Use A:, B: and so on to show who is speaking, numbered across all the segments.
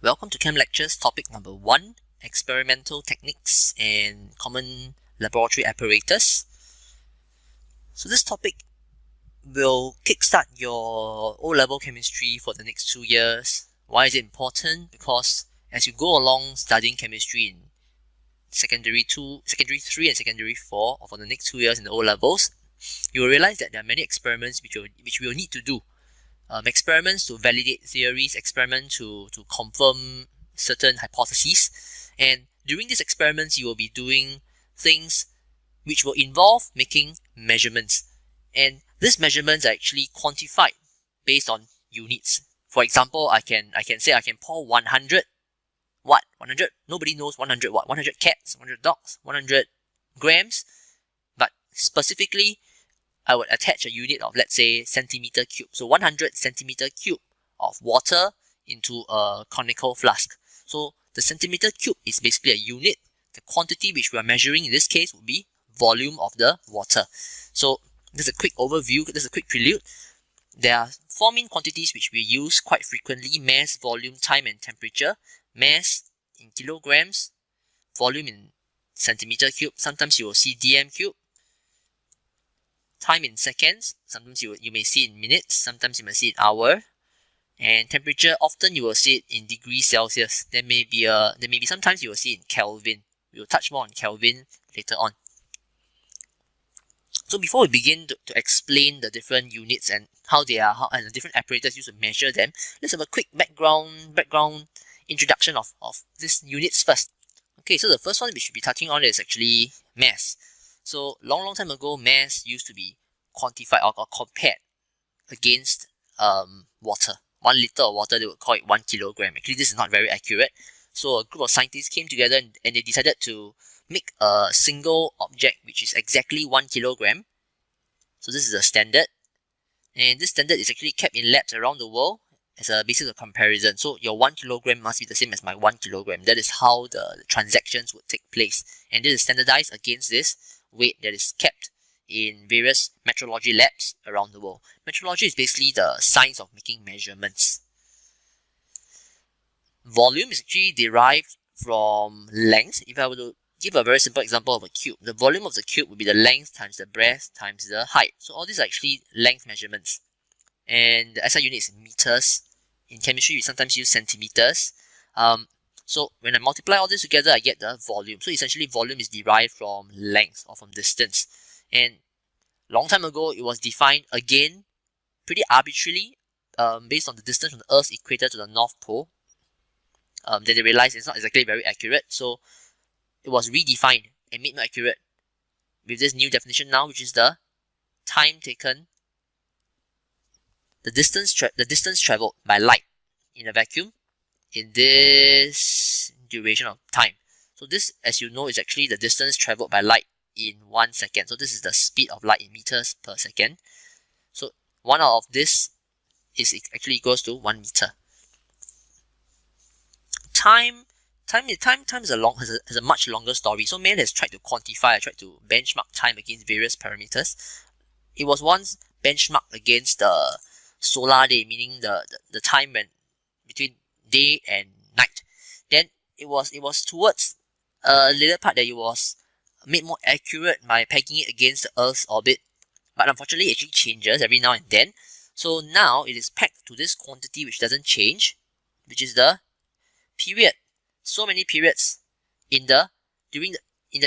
A: Welcome to Chem Lectures topic number 1, Experimental Techniques and Common Laboratory Apparatus. So this topic will kickstart your O-level chemistry for the next 2 years. Why is it important? Because as you go along studying chemistry in secondary 3 and secondary 4, or for the next 2 years in the O-levels, you will realize that there are many experiments which we will need to do. Experiments to validate theories, experiments to confirm certain hypotheses, and during these experiments you will be doing things which will involve making measurements, and these measurements are actually quantified based on units. For example, I can say I can pour 100 watt, 100, nobody knows 100 watt, 100 cats, 100 dogs, 100 grams, but specifically I would attach a unit of, let's say, centimeter cube. So 100 centimeter cube of water into a conical flask. So the centimeter cube is basically a unit. The quantity which we are measuring in this case would be volume of the water. So this is a quick overview, this is a quick prelude. There are 4 main quantities which we use quite frequently: mass, volume, time and temperature. Mass in kilograms, volume in centimeter cube, sometimes you will see dm cube. Time in seconds, sometimes you may see it in minutes, sometimes you may see it in hour. And temperature, often you will see it in degrees Celsius. There may be sometimes you will see it in Kelvin. We will touch more on Kelvin later on. So before we begin to explain the different units and how they are, and the different apparatus used to measure them, let's have a quick background introduction of these units first. Okay, so the first one we should be touching on is actually mass. So long time ago, mass used to be quantified or compared against water. 1 liter of water, they would call it 1 kilogram. Actually, this is not very accurate. So a group of scientists came together and they decided to make a single object which is exactly 1 kilogram. So this is a standard, and this standard is actually kept in labs around the world as a basis of comparison. So your 1 kilogram must be the same as my 1 kilogram. That is how the transactions would take place, and this is standardized against this weight that is kept in various metrology labs around the world. Metrology is basically the science of making measurements. Volume is actually derived from length. If I were to give a very simple example of a cube, the volume of the cube would be the length times the breadth times the height. So all these are actually length measurements. And the SI unit is meters. In chemistry, we sometimes use centimeters. So when I multiply all this together, I get the volume. So essentially, volume is derived from length or from distance. And long time ago, it was defined again pretty arbitrarily based on the distance from the Earth's equator to the North Pole. Then they realized it's not exactly very accurate, so it was redefined and made more accurate with this new definition now, which is the time taken, the distance traveled by light in a vacuum in this duration of time. So this, as you know, is actually the distance traveled by light in 1 second. So this is the speed of light in meters per second. So 1 out of this is actually equals to 1 meter. Time has a much longer story. So man has tried to quantify, tried to benchmark time against various parameters. It was once benchmarked against the solar day, meaning the time when between day and night. Then it was towards a later part that it was made more accurate by pegging it against the Earth's orbit. But unfortunately, it actually changes every now and then. So now it is pegged to this quantity which doesn't change, which is the period. So many periods in the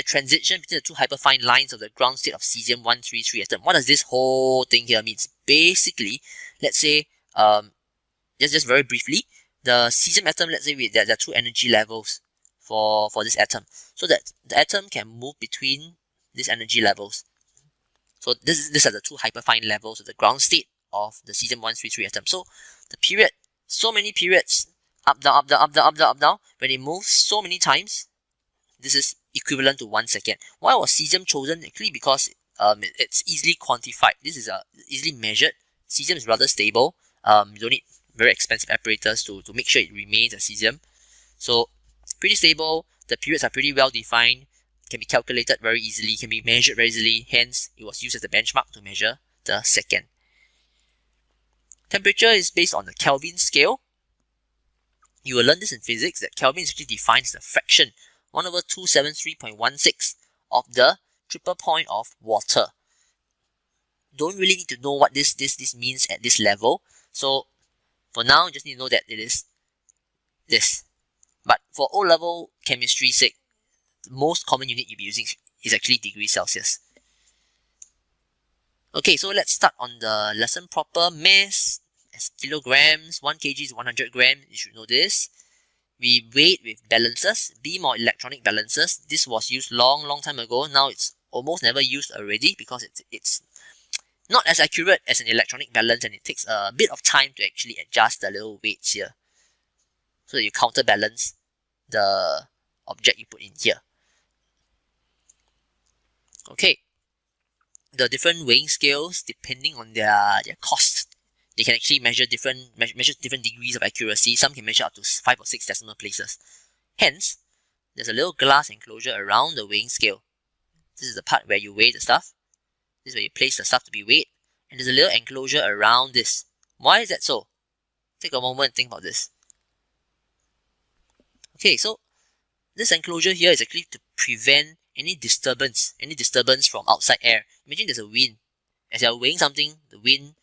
A: transition between the 2 hyperfine lines of the ground state of cesium-133 atom. What does this whole thing here mean? Basically, let's say, just very briefly, the cesium atom, let's say there are 2 energy levels for this atom, so that the atom can move between these energy levels. So these are the 2 hyperfine levels of the ground state of the cesium-133 atom. So the period, so many periods, up, down, up, down, up, down, up, down, up, down, when it moves so many times, this is equivalent to 1 second. Why was cesium chosen? Actually, because it's easily quantified. This is easily measured. Cesium is rather stable. You don't need very expensive apparatus to make sure it remains a cesium. So pretty stable. The periods are pretty well defined. Can be calculated very easily. Can be measured very easily. Hence, it was used as a benchmark to measure the second. Temperature is based on the Kelvin scale. You will learn this in physics, that Kelvin is actually defined as a fraction 1/273.16 of the triple point of water. Don't really need to know what this means at this level. So for now, you just need to know that it is this. But for O-level chemistry's sake, the most common unit you'll be using is actually degrees Celsius. Okay, so let's start on the lesson proper. Mass as kilograms, 1 kg is 100 grams, you should know this. We weigh with balancers, beam or electronic balancers. This was used long time ago. Now it's almost never used already because it's not as accurate as an electronic balance, and it takes a bit of time to actually adjust the little weights here, so that you counterbalance the object you put in here. Okay, the different weighing scales, depending on their cost, they can actually measure different degrees of accuracy. Some can measure up to 5 or 6 decimal places. Hence, there's a little glass enclosure around the weighing scale. This is the part where you weigh the stuff. This is where you place the stuff to be weighed. And there's a little enclosure around this. Why is that so? Take a moment and think about this. Okay, so this enclosure here is actually to prevent any disturbance from outside air. Imagine there's a wind. As you're weighing something, the wind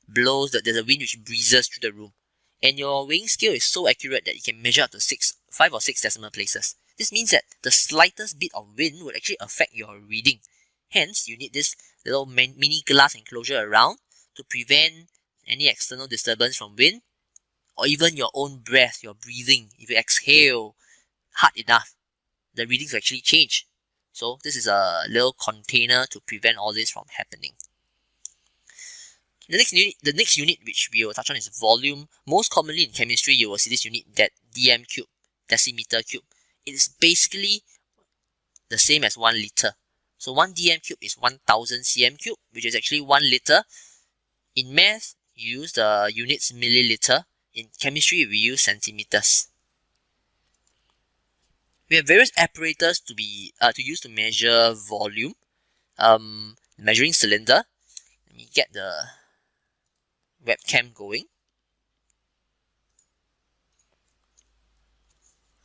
A: blows, there's a wind which breezes through the room. And your weighing scale is so accurate that you can measure up to 5 or 6 decimal places. This means that the slightest bit of wind would actually affect your reading. Hence, you need this little mini glass enclosure around to prevent any external disturbance from wind, or even your own breath, your breathing. If you exhale hard enough, the readings will actually change. So this is a little container to prevent all this from happening. The next unit which we will touch on is volume. Most commonly in chemistry, you will see this unit, that dm cube, decimeter cube. It is basically the same as 1 liter. So 1 dm cube is 1000 cm cube, which is actually 1 liter. In math, you use the units milliliter. In chemistry, we use centimeters. We have various apparatus to use to measure volume. Measuring cylinder. Let me get the webcam going.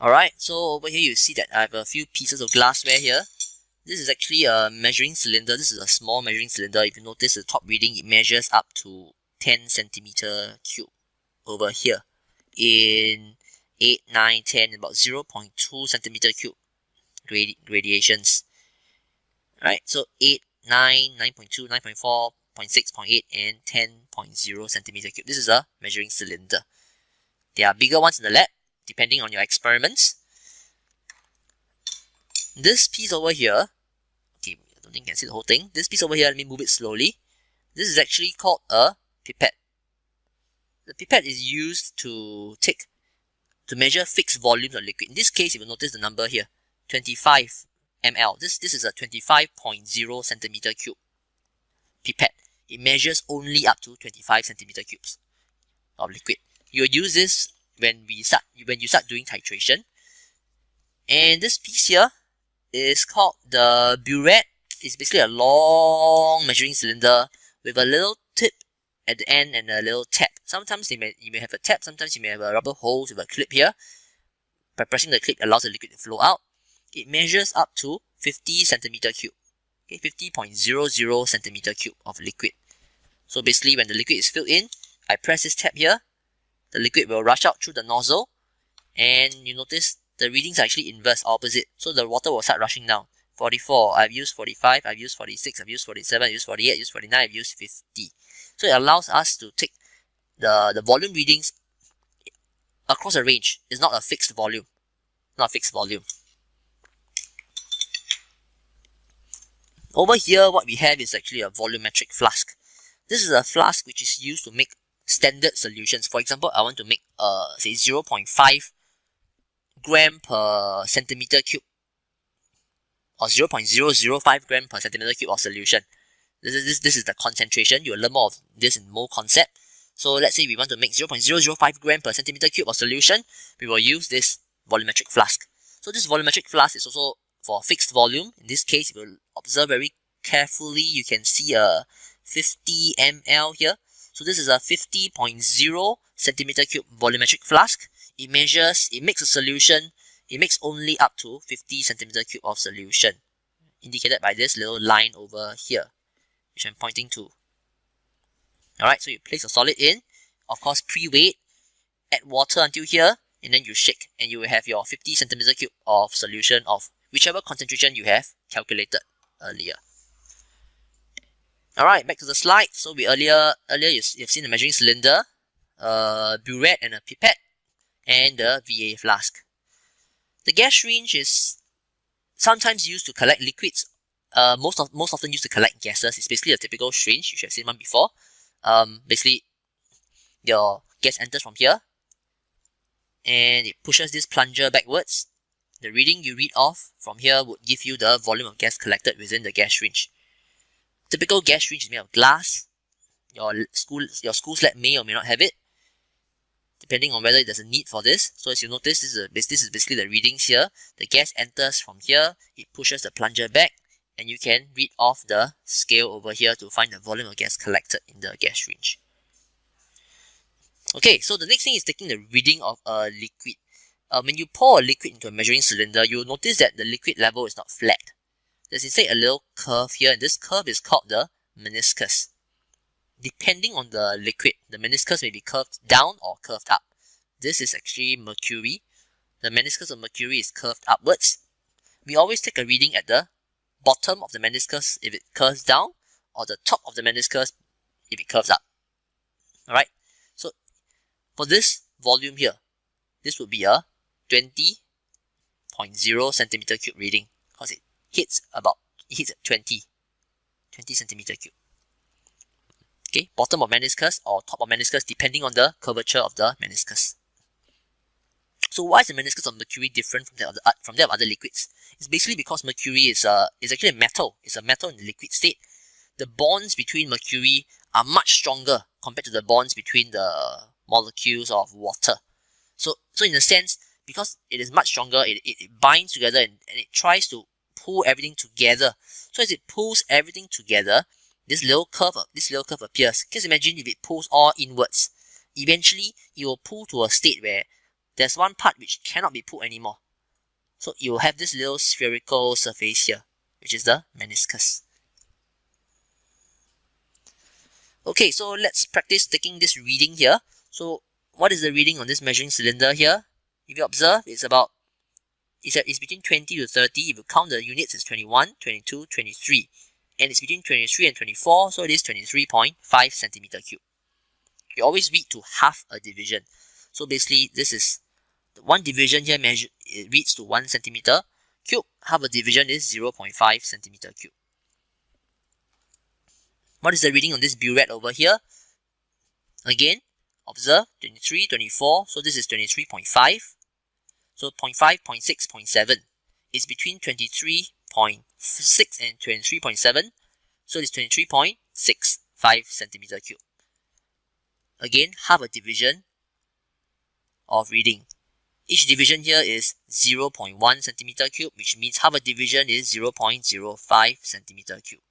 A: Alright, so over here you see that I have a few pieces of glassware here. This is actually a measuring cylinder. This is a small measuring cylinder. If you notice the top reading, it measures up to 10 centimeter cube over here. In 8, 9, 10, about 0.2 centimeter cube gradations. Right, so 8, 9, 9.2, 9.4, 0.6, 0.8, and 10.0 centimeter cube. This is a measuring cylinder. There are bigger ones in the lab, depending on your experiments. This piece over here, okay, I don't think you can see the whole thing. This piece over here, let me move it slowly. This is actually called a pipette. The pipette is used to measure fixed volumes of liquid. In this case, you will notice the number here, 25 ml. This is a 25.0 centimeter cube pipette. It measures only up to 25 centimeter cubes of liquid. You'll use this when you start doing titration. And this piece here is called the burette. It's basically a long measuring cylinder with a little tip at the end and a little tap. Sometimes you may have a tap, sometimes you may have a rubber hose with a clip here. By pressing the clip, allows the liquid to flow out. It measures up to 50 centimeter cube. Okay, 50.00 centimeter cube of liquid. So basically, when the liquid is filled in, I press this tab here, the liquid will rush out through the nozzle, and you notice the readings are actually inverse, opposite. So the water will start rushing down. 44, I've used 45, I've used 46, I've used 47, I've used 48, I've used 49, I've used 50. So it allows us to take the volume readings across a range. It's not a fixed volume. Over here, what we have is actually a volumetric flask. This is a flask which is used to make standard solutions. For example, I want to make say 0.5 gram per centimeter cube or 0.005 gram per centimeter cube of solution. This is the concentration. You will learn more of this in mole concept. So let's say we want to make 0.005 gram per centimeter cube of solution. We will use this volumetric flask. So this volumetric flask is also for fixed volume. In this case, if you observe very carefully, you can see a 50 ml here. So this is a 50.0 centimeter cube volumetric flask. it makes a solution, it makes only up to 50 centimeter cube of solution, indicated by this little line over here, which I'm pointing to. Alright, so you place a solid in, of course pre-weigh, add water until here, and then you shake, and you will have your 50 centimeter cube of solution of whichever concentration you have calculated earlier. Alright, back to the slide. So we earlier you've seen the measuring cylinder, burette and a pipette, and the VA flask. The gas syringe is sometimes used to collect liquids. Most often used to collect gases. It's basically a typical syringe. You should have seen one before. Basically, your gas enters from here, and it pushes this plunger backwards. The reading you read off from here would give you the volume of gas collected within the gas syringe. Typical gas syringe is made of glass. Your school's lab may or may not have it, depending on whether there's a need for this. So as you notice, this is basically the readings here. The gas enters from here, it pushes the plunger back, and you can read off the scale over here to find the volume of gas collected in the gas syringe. Okay, so the next thing is taking the reading of a liquid. When you pour a liquid into a measuring cylinder, you'll notice that the liquid level is not flat. There's instead a little curve here, and this curve is called the meniscus. Depending on the liquid, the meniscus may be curved down or curved up. This is actually mercury. The meniscus of mercury is curved upwards. We always take a reading at the bottom of the meniscus if it curves down, or the top of the meniscus if it curves up. Alright, so for this volume here, this would be a 20.0 centimeter cube reading, because it hits at 20 centimeter cube. Okay, bottom of meniscus or top of meniscus, depending on the curvature of the meniscus. So why is the meniscus of mercury different from that of other liquids? It's basically because mercury is actually a metal. It's a metal in the liquid state. The bonds between mercury are much stronger compared to the bonds between the molecules of water. So in a sense, because it is much stronger, it binds together and it tries to pull everything together. So as it pulls everything together, this little curve appears. Just imagine if it pulls all inwards. Eventually, it will pull to a state where there's one part which cannot be pulled anymore. So you will have this little spherical surface here, which is the meniscus. Okay, so let's practice taking this reading here. So what is the reading on this measuring cylinder here? If you observe, it's between 20 to 30. If you count the units, it's 21, 22, 23. And it's between 23 and 24, so it is 23.5 centimeter cube. You always read to half a division. So basically, this is the one division here it reads to 1 centimeter cube. Half a division is 0.5 centimeter cube. What is the reading on this burette over here? Again, observe 23, 24, so this is 23.5. So 0.5, 0.6, 0.7 is between 23.6 and 23.7, so it's 23.65 centimeter cube. Again, half a division of reading. Each division here is 0.1 centimeter cube, which means half a division is 0.05 centimeter cube.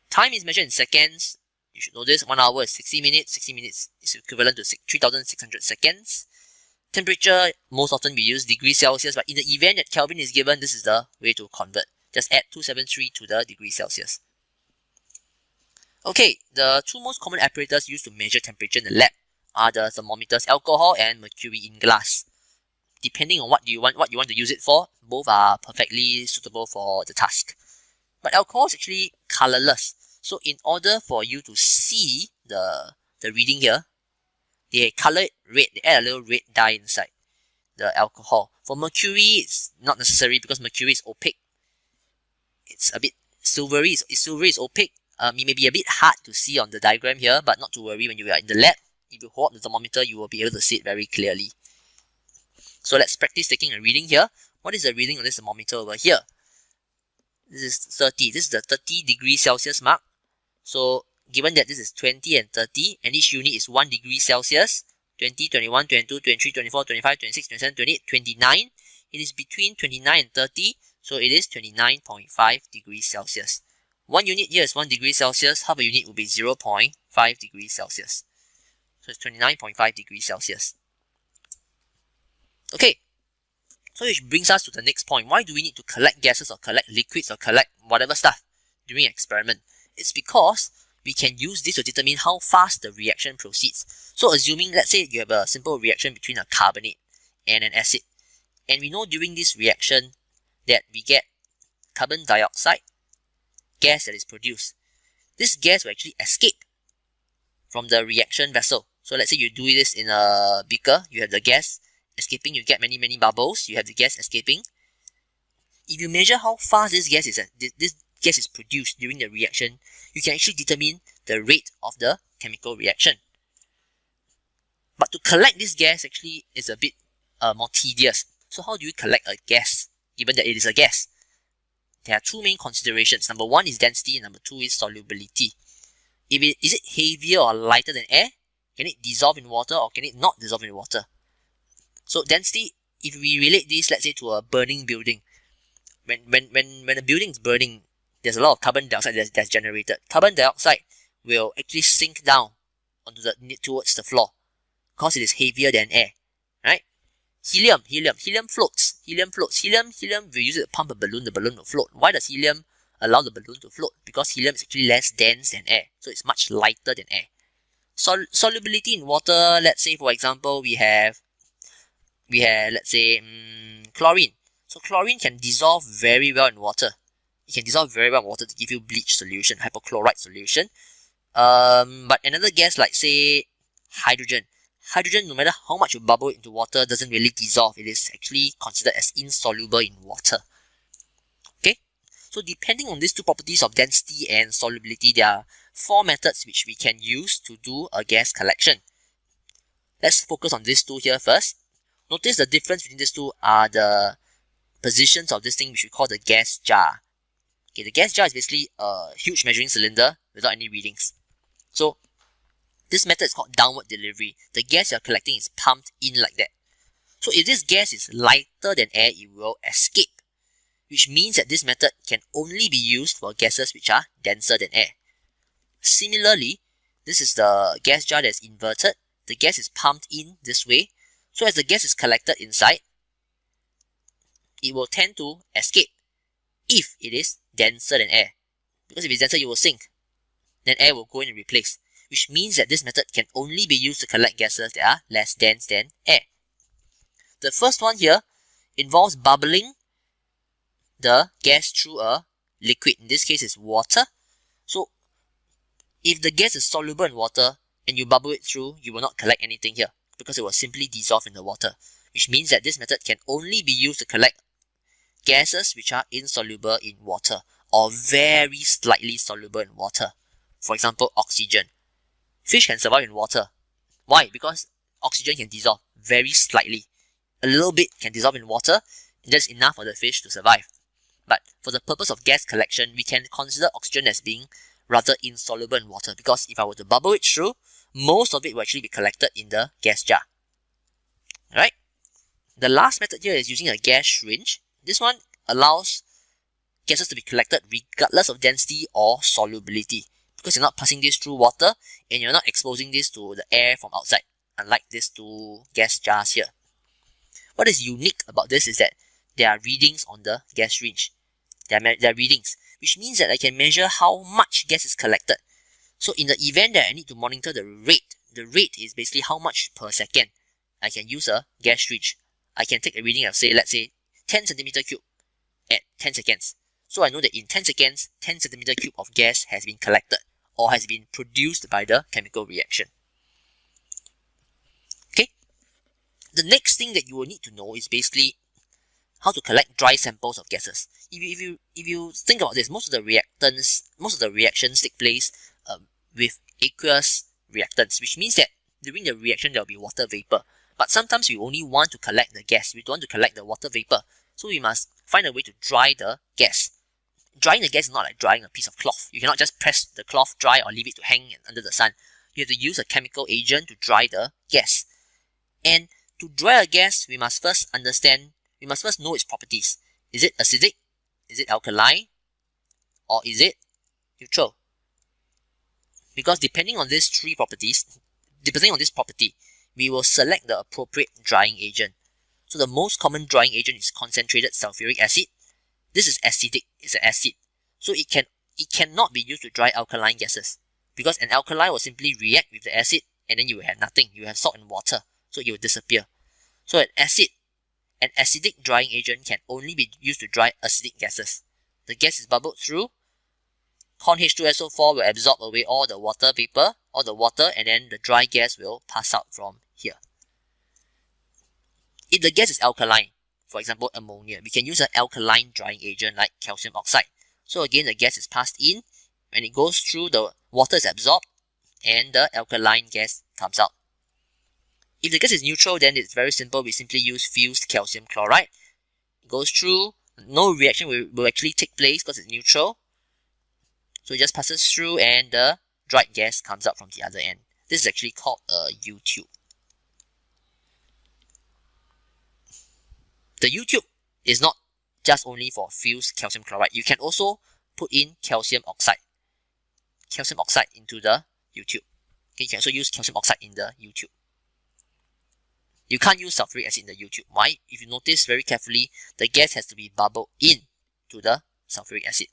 A: Time is measured in seconds. You should know this. 1 hour is 60 minutes. 60 minutes is equivalent to 3,600 seconds. Temperature, most often we use degrees Celsius, but in the event that Kelvin is given, this is the way to convert. Just add 273 to the degrees Celsius. Okay, the two most common apparatus used to measure temperature in the lab are the thermometers, alcohol, and mercury in glass. Depending on what you want to use it for, both are perfectly suitable for the task. But alcohol is actually colorless. So in order for you to see the reading here, they color it red. They add a little red dye inside the alcohol. For mercury, it's not necessary because mercury is opaque. It's a bit silvery. Silvery is opaque. It may be a bit hard to see on the diagram here, but not to worry. When you are in the lab, if you hold up the thermometer, you will be able to see it very clearly. So let's practice taking a reading here. What is the reading on this thermometer over here? This is 30. This is the 30 degrees Celsius mark. So given that this is 20 and 30, and each unit is 1 degree Celsius, 20, 21, 22, 23, 24, 25, 26, 27, 28, 29, it is between 29 and 30, so it is 29.5 degrees Celsius. 1 unit here is 1 degree Celsius, half a unit will be 0.5 degrees Celsius. So it's 29.5 degrees Celsius. Okay, so which brings us to the next point. Why do we need to collect gases or collect liquids or collect whatever stuff during an experiment? It's because we can use this to determine how fast the reaction proceeds. So assuming, let's say you have a simple reaction between a carbonate and an acid, and we know during this reaction that we get carbon dioxide gas that is produced. This gas will actually escape from the reaction vessel. So let's say you do this in a beaker, you have the gas escaping, you get many bubbles, you have the gas escaping. If you measure how fast this gas is produced during the reaction, you can actually determine the rate of the chemical reaction. But to collect this gas actually is a bit more tedious. So how do you collect a gas, given that it is a gas? There are two main considerations. Number one is density, and number two is solubility. Is it heavier or lighter than air? Can it dissolve in water or can it not dissolve in water? So density, if we relate this, let's say, to a burning building, when a building is burning, there's a lot of carbon dioxide that's generated. Carbon dioxide will actually sink down towards the floor because it is heavier than air, right? Helium floats. Helium, we use it to pump a balloon, the balloon will float. Why does helium allow the balloon to float? Because helium is actually less dense than air, so it's much lighter than air. Solubility in water, let's say for example, we have let's say chlorine. So chlorine can dissolve very well in water. It can dissolve very well in water to give you bleach solution, hypochlorite solution. But another gas like say hydrogen, no matter how much you bubble into water, doesn't really dissolve. It is actually considered as insoluble in water. Okay, so depending on these two properties of density and solubility, there are four methods which we can use to do a gas collection. Let's focus on these two here first. Notice the difference between these two are the positions of this thing which we call the gas jar. Okay, the gas jar is basically a huge measuring cylinder without any readings. So this method is called downward delivery. The gas you're collecting is pumped in like that. So if this gas is lighter than air, it will escape, which means that this method can only be used for gases which are denser than air. Similarly, this is the gas jar that is inverted. The gas is pumped in this way. So as the gas is collected inside, it will tend to escape if it is denser than air. Because if it's denser, you will sink. Then air will go in and replace, which means that this method can only be used to collect gases that are less dense than air. The first one here involves bubbling the gas through a liquid. In this case, it's water. So if the gas is soluble in water and you bubble it through, you will not collect anything here because it will simply dissolve in the water, which means that this method can only be used to collect gases which are insoluble in water or very slightly soluble in water. For example, oxygen. Fish can survive in water. Why? Because oxygen can dissolve very slightly. A little bit can dissolve in water, and that's enough for the fish to survive. But for the purpose of gas collection, we can consider oxygen as being rather insoluble in water, because if I were to bubble it through, most of it will actually be collected in the gas jar. Alright? The last method here is using a gas syringe. This one allows gases to be collected regardless of density or solubility, because you're not passing this through water and you're not exposing this to the air from outside, unlike these two gas jars here. What is unique about this is that there are readings on the gas syringe. There are readings, which means that I can measure how much gas is collected. So in the event that I need to monitor the rate is basically how much per second. I can use a gas syringe. I can take a reading of let's say 10 centimeter cube at 10 seconds. So I know that in 10 seconds, 10 centimeter cube of gas has been collected or has been produced by the chemical reaction. Okay. The next thing that you will need to know is basically how to collect dry samples of gases. If you think about this, most of the reactions take place with aqueous reactants, which means that during the reaction there will be water vapor. But sometimes we only want to collect the gas. We don't want to collect the water vapor. So we must find a way to dry the gas. Drying the gas is not like drying a piece of cloth. You cannot just press the cloth dry or leave it to hang under the sun. You have to use a chemical agent to dry the gas. And to dry a gas, we must first know its properties. Is it acidic? Is it alkaline? Or is it neutral? Because depending on these three properties, depending on this property, we will select the appropriate drying agent. So the most common drying agent is concentrated sulfuric acid. This is acidic, it's an acid. So it cannot be used to dry alkaline gases, because an alkali will simply react with the acid and then you will have nothing. You have salt and water, so it will disappear. So an acidic drying agent can only be used to dry acidic gases. The gas is bubbled through, corn H2SO4 will absorb away all the water vapor, all the water, and then the dry gas will pass out from here. If the gas is alkaline, for example ammonia, we can use an alkaline drying agent like calcium oxide. So again, the gas is passed in, when it goes through, the water is absorbed and the alkaline gas comes out. If the gas is neutral, then it's very simple. We simply use fused calcium chloride. It goes through, no reaction will actually take place because it's neutral. So it just passes through and the dried gas comes out from the other end. This is actually called a U-tube. The U-tube is not just only for fused calcium chloride. You can also put in calcium oxide into the U-tube. Okay, you can also use calcium oxide in the U-tube. You can't use sulfuric acid in the U-tube. Why? If you notice very carefully, the gas has to be bubbled in to the sulfuric acid.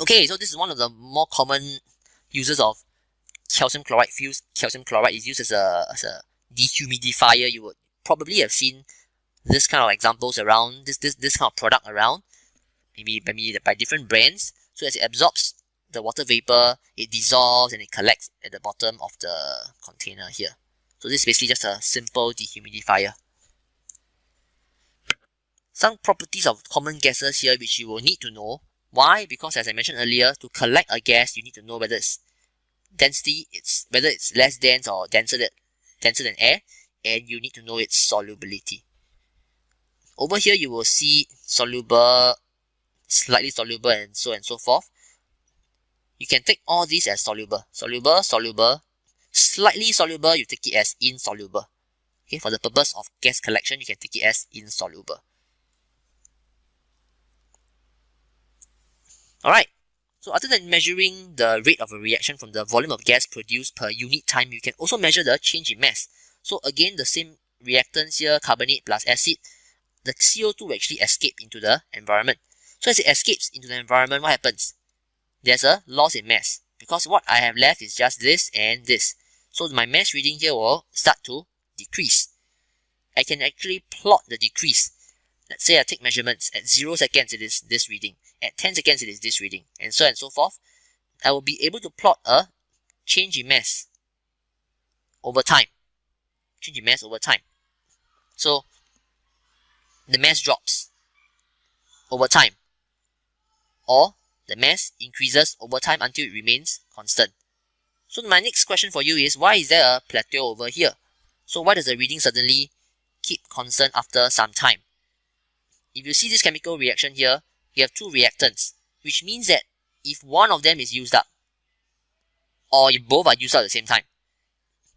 A: Okay, so this is one of the more common uses of calcium chloride. Fused calcium chloride is used as a dehumidifier. You would probably have seen this kind of examples around, this kind of product around, maybe by different brands. So as it absorbs the water vapor, it dissolves and it collects at the bottom of the container here. So this is basically just a simple dehumidifier. Some properties of common gases here which you will need to know. Why? Because as I mentioned earlier, to collect a gas, you need to know whether its density, whether it's less dense or denser than air, and you need to know its solubility. Over here, you will see soluble, slightly soluble, and so forth. You can take all these as soluble. Soluble, soluble, slightly soluble, you take it as insoluble. Okay, for the purpose of gas collection, you can take it as insoluble. Alright, so other than measuring the rate of a reaction from the volume of gas produced per unit time, you can also measure the change in mass. So again, the same reactants here, carbonate plus acid, the CO2 will actually escape into the environment. So as it escapes into the environment, what happens? There's a loss in mass, because what I have left is just this and this. So my mass reading here will start to decrease. I can actually plot the decrease. Let's say I take measurements. At 0 seconds it is this reading, at 10 seconds it is this reading, and so forth. I will be able to plot a change in mass over time. Change in mass over time. So the mass drops over time, or the mass increases over time until it remains constant. So my next question for you is, why is there a plateau over here? So why does the reading suddenly keep constant after some time? If you see this chemical reaction here, you have two reactants, which means that if one of them is used up, or if both are used up at the same time,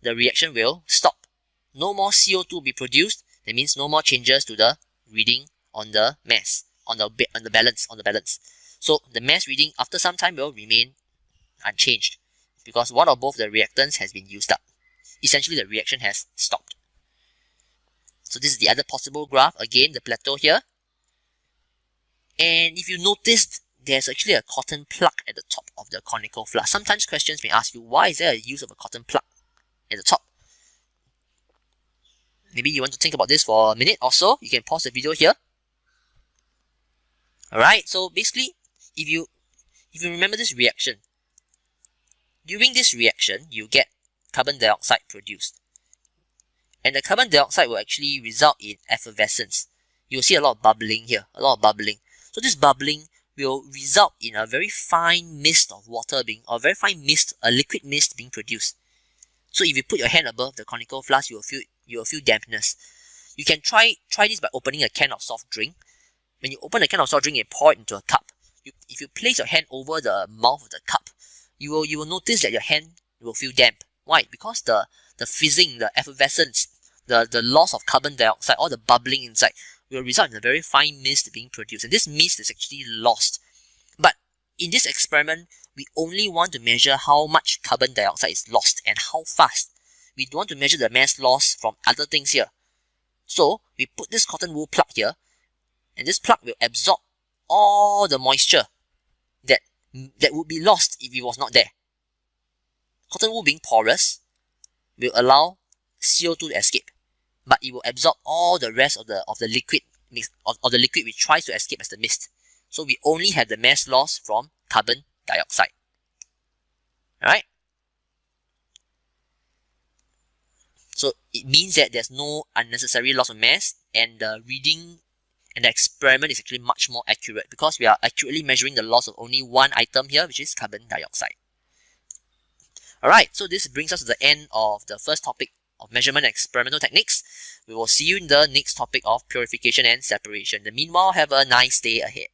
A: the reaction will stop. No more CO2 will be produced. That means no more changes to the reading on the mass, on the balance. So the mass reading after some time will remain unchanged, because one or both the reactants has been used up. Essentially, the reaction has stopped. So this is the other possible graph. Again, the plateau here. And if you noticed, there's actually a cotton plug at the top of the conical flask. Sometimes questions may ask you, why is there a use of a cotton plug at the top? Maybe you want to think about this for a minute or so. You can pause the video here. Alright, so basically, if you remember this reaction, during this reaction, you get carbon dioxide produced. And the carbon dioxide will actually result in effervescence. You'll see a lot of bubbling here, a lot of bubbling. So this bubbling will result in a very fine mist of water a liquid mist being produced. So if you put your hand above the conical flask, you will feel dampness. You can try this by opening a can of soft drink. When you open a can of soft drink and pour it into a cup, if you place your hand over the mouth of the cup, you will notice that your hand will feel damp. Why? Because the fizzing, the effervescence, the loss of carbon dioxide, all the bubbling inside will result in a very fine mist being produced, and this mist is actually lost. But in this experiment, we only want to measure how much carbon dioxide is lost and how fast. We don't want to measure the mass loss from other things here. So we put this cotton wool plug here, and this plug will absorb all the moisture that would be lost if it was not there. Cotton wool being porous will allow CO2 to escape, but it will absorb all the rest of the liquid mix of the liquid which tries to escape as the mist. So we only have the mass loss from carbon dioxide. Alright? So it means that there's no unnecessary loss of mass, and the reading and the experiment is actually much more accurate because we are accurately measuring the loss of only one item here, which is carbon dioxide. Alright, so this brings us to the end of the first topic of measurement and experimental techniques. We will see you in the next topic of purification and separation. In the meanwhile, have a nice day ahead.